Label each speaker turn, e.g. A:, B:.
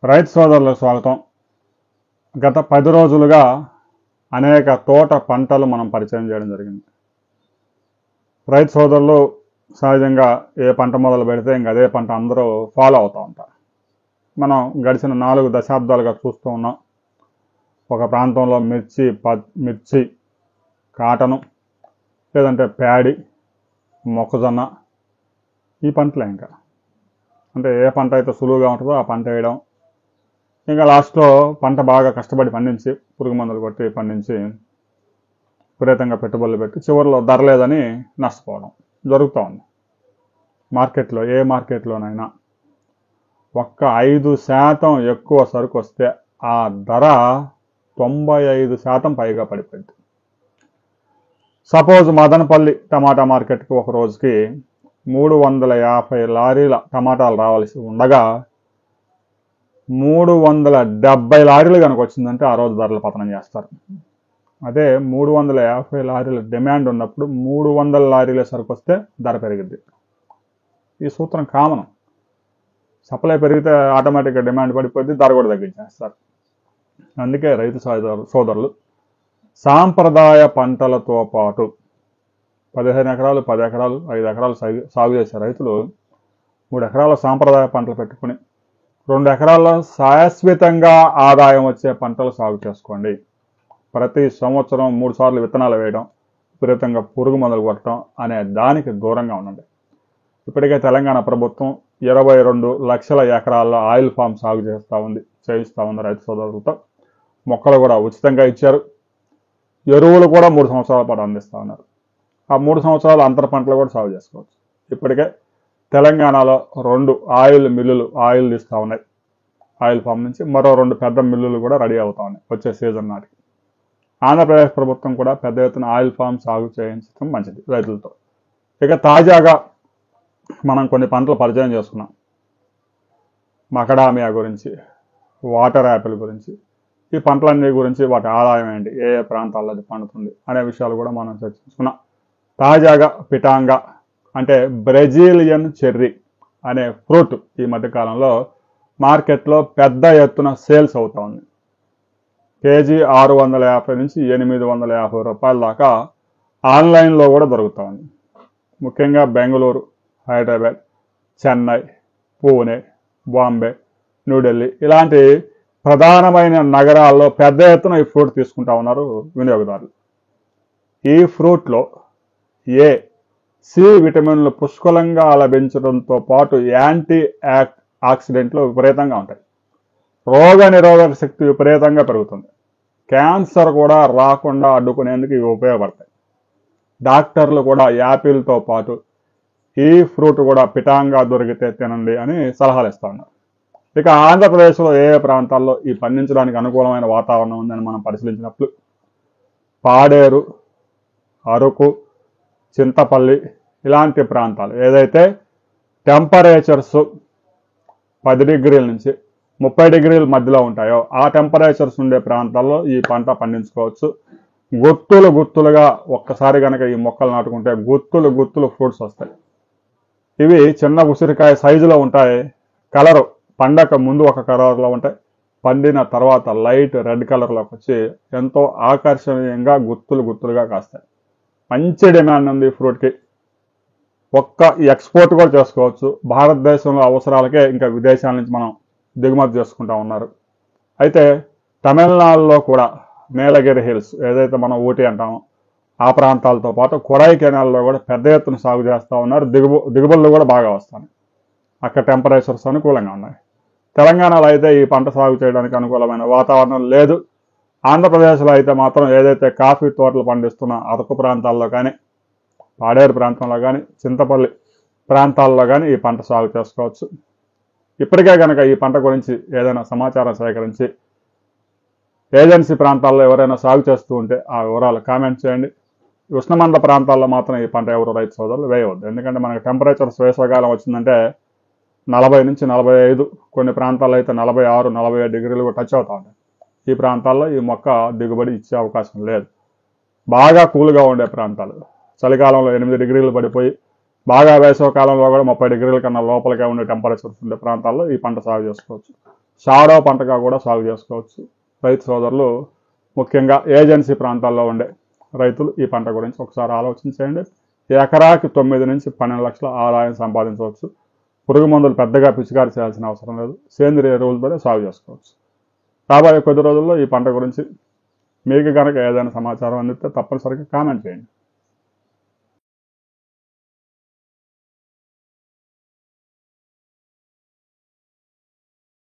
A: రైతు సోదరులకు స్వాగతం. గత 10 రోజులుగా అనేక తోట పంటలు మనం పరిచయం చేయడం జరిగింది. రైతు సోదరులు సహజంగా ఏ పంట మొదలు పెడితే ఇంక అదే పంట అందరూ ఫాలో అవుతూ ఉంటారు. మనం గడిచిన 4 దశాబ్దాలుగా చూస్తూ ఉన్నాం. ఒక ప్రాంతంలో మిర్చి, కాటను, లేదంటే ప్యాడి, మొక్కజొన్న, ఈ పంటలే ఇంకా. అంటే ఏ పంట అయితే సులువుగా ఉంటుందో ఆ పంట వేయడం, ఇంకా లాస్ట్లో పంట బాగా కష్టపడి పండించి పురుగు మందులు కొట్టి పండించి విపరీతంగా పెట్టుబడులు పెట్టి చివరిలో ధర లేదని నష్టపోవడం జరుగుతూ ఉంది. మార్కెట్లో ఏ మార్కెట్లోనైనా ఒక్క 5% ఎక్కువ సరుకు వస్తే ఆ ధర 95% పైగా పడిపోయింది. సపోజ్ మదనపల్లి టమాటా మార్కెట్కి ఒక రోజుకి 350 లారీల టమాటాలు రావాల్సి ఉండగా 370 లారీలు కనుక వచ్చిందంటే ఆ రోజు ధరలు పతనం చేస్తారు. అదే 350 లారీల డిమాండ్ ఉన్నప్పుడు 300 లారీల సరుకు వస్తే ధర పెరిగింది. ఈ సూత్రం కామన్. సప్లై పెరిగితే ఆటోమేటిక్గా డిమాండ్ పడిపోద్ది, ధర కూడా తగ్గించేస్తారు. అందుకే రైతు సోదరులు సాంప్రదాయ పంటలతో పాటు 15 ఎకరాలు, 10 ఎకరాలు, 5 ఎకరాలు సాగు చేసే రైతులు 3 ఎకరాల సాంప్రదాయ పంటలు పెట్టుకుని 2 ఎకరాల్లో శాశ్వతంగా ఆదాయం వచ్చే పంటలు సాగు చేసుకోండి. ప్రతి సంవత్సరం 3 సార్లు విత్తనాలు వేయడం, విపరీతంగా పురుగు మందులు కొట్టడం అనే దానికి దూరంగా ఉండండి. ఇప్పటికే తెలంగాణ ప్రభుత్వం 22 లక్షల ఎకరాల్లో ఆయిల్ ఫామ్ సాగు చేయిస్తూ ఉంది రైతు సోదరులతో. మొక్కలు కూడా ఉచితంగా ఇచ్చారు. ఎరువులు కూడా 3 సంవత్సరాల పాటు అందిస్తూ ఉన్నారు. ఆ 3 సంవత్సరాలు అంతర పంటలు కూడా సాగు చేసుకోవచ్చు. ఇప్పటికే తెలంగాణలో 2 ఆయిల్ మిల్లులు ఆయిల్ తీస్తూ ఉన్నాయి. ఆయిల్ ఫామ్ నుంచి మరో 2 పెద్ద మిల్లులు కూడా రెడీ అవుతా ఉన్నాయి వచ్చే సీజన్ నాటికి. ఆంధ్రప్రదేశ్ ప్రభుత్వం కూడా పెద్ద ఎత్తున ఆయిల్ ఫామ్ సాగు చేయించడం మంచిది రైతులతో. ఇక తాజాగా మనం కొన్ని పంటలు పరిచయం చేసుకున్నాం. మకడామియా గురించి, వాటర్ యాపిల్ గురించి, ఈ పంటలన్నీ గురించి వాటి ఆదాయం ఏంటి, ఏ ఏ ప్రాంతాల్లో అది పండుతుంది అనే విషయాలు కూడా మనం చర్చించుకున్నాం. తాజాగా పిటాంగా అంటే బ్రెజిలియన్ చెర్రీ అనే ఫ్రూట్ ఈ మధ్యకాలంలో మార్కెట్లో పెద్ద ఎత్తున సేల్స్ అవుతా ఉంది. కేజీ 650 నుంచి 850 రూపాయల దాకా ఆన్లైన్లో కూడా దొరుకుతూ ఉంది. ముఖ్యంగా బెంగళూరు, హైదరాబాద్, చెన్నై, పూణే, బాంబే, న్యూఢిల్లీ ఇలాంటి ప్రధానమైన నగరాల్లో పెద్ద ఎత్తున ఈ ఫ్రూట్ తీసుకుంటా ఉన్నారు వినియోగదారులు. ఈ ఫ్రూట్లో సి విటమిన్లు పుష్కలంగా లభించడంతో పాటు యాంటీ ఆక్సిడెంట్లు విపరీతంగా ఉంటాయి. రోగ నిరోధక శక్తి విపరీతంగా పెరుగుతుంది. క్యాన్సర్ కూడా రాకుండా అడ్డుకునేందుకు ఇవి ఉపయోగపడతాయి. డాక్టర్లు కూడా యాపిల్తో పాటు ఈ ఫ్రూట్ కూడా పిటాంగా దొరికితే తినండి అని సలహాలు ఇస్తూ ఉన్నారు. ఇక ఆంధ్రప్రదేశ్లో ఏ ప్రాంతాల్లో ఈ పండించడానికి అనుకూలమైన వాతావరణం ఉందని మనం పరిశీలించినప్పుడు పాడేరు, అరకు, చింతపల్లి ఇలాంటి ప్రాంతాలు ఏదైతే టెంపరేచర్స్ 10 డిగ్రీల నుంచి 30 డిగ్రీల మధ్యలో ఉంటాయో ఆ టెంపరేచర్స్ ఉండే ప్రాంతాల్లో ఈ పంట పండించుకోవచ్చు. గుత్తులుగా ఒక్కసారి కనుక ఈ మొక్కలు నాటుకుంటే గుత్తులు ఫ్రూట్స్ వస్తాయి. ఇవి చిన్న ఉసిరికాయ సైజులో ఉంటాయి. కలరు పండక ముందు ఒక కలర్లో ఉంటాయి, పండిన తర్వాత లైట్ రెడ్ కలర్లోకి వచ్చి ఎంతో ఆకర్షణీయంగా గుత్తులుగా కాస్తాయి. మంచి డిమాండ్ ఉంది ఈ ఫ్రూట్కి. ఒక్క ఎక్స్పోర్ట్ కూడా చేసుకోవచ్చు. భారతదేశంలో అవసరాలకే ఇంకా విదేశాల నుంచి మనం దిగుమతి చేసుకుంటా ఉన్నారు. అయితే తమిళనాడులో కూడా నీలగిరి హిల్స్ ఏదైతే మనం ఊటీ అంటామో ఆ ప్రాంతాలతో పాటు కొడైకెనాల్లో కూడా పెద్ద ఎత్తున సాగు చేస్తూ ఉన్నారు. దిగుబడులు కూడా బాగా వస్తాయి. అక్కడ టెంపరేచర్స్ అనుకూలంగా ఉన్నాయి. తెలంగాణలో అయితే ఈ పంట సాగు చేయడానికి అనుకూలమైన వాతావరణం లేదు. ఆంధ్రప్రదేశ్లో అయితే మాత్రం ఏదైతే కాఫీ తోటలు పండిస్తున్న అరకు ప్రాంతాల్లో కానీ, పాడేరు ప్రాంతంలో కానీ, చింతపల్లి ప్రాంతాల్లో కానీ ఈ పంట సాగు చేసుకోవచ్చు. ఇప్పటికే కనుక ఈ పంట గురించి ఏదైనా సమాచారం సేకరించి ఏజెన్సీ ప్రాంతాల్లో ఎవరైనా సాగు చేస్తూ ఉంటే ఆ వివరాలు కామెంట్ చేయండి. ఉష్ణమండల ప్రాంతాల్లో మాత్రం ఈ పంట ఎవరు రైతు సోదరులు వేయవద్దు. ఎందుకంటే మనకి టెంపరేచర్స్ వేసవకాలం వచ్చిందంటే 40 నుంచి 45, కొన్ని ప్రాంతాల్లో అయితే 46, 47 డిగ్రీలు కూడా టచ్ అవుతూ ఉంటాయి. ఈ ప్రాంతాల్లో ఈ మొక్క దిగుబడి ఇచ్చే అవకాశం లేదు. బాగా కూల్గా ఉండే ప్రాంతాలు, చలికాలంలో 8 డిగ్రీలు పడిపోయి బాగా వేసవ కాలంలో కూడా 30 డిగ్రీల కన్నా లోపలిగా ఉండే టెంపరేచర్స్ ఉండే ప్రాంతాల్లో ఈ పంట సాగు చేసుకోవచ్చు. షాడో పంటగా కూడా సాగు చేసుకోవచ్చు. రైతు సోదరులు ముఖ్యంగా ఏజెన్సీ ప్రాంతాల్లో ఉండే రైతులు ఈ పంట గురించి ఒకసారి ఆలోచించేయండి. ఎకరాకి 9 నుంచి 12 లక్షల ఆదాయం సంపాదించవచ్చు. పురుగు మందులు పెద్దగా పిచికారి చేయాల్సిన అవసరం లేదు. సేంద్రియ ఎరువులతోనే సాగు చేసుకోవచ్చు. రాబోయే కొద్ది రోజుల్లో ఈ పంట గురించి మీకు కనుక ఏదైనా సమాచారం అందిస్తే తప్పనిసరిగా కామెంట్ చేయండి.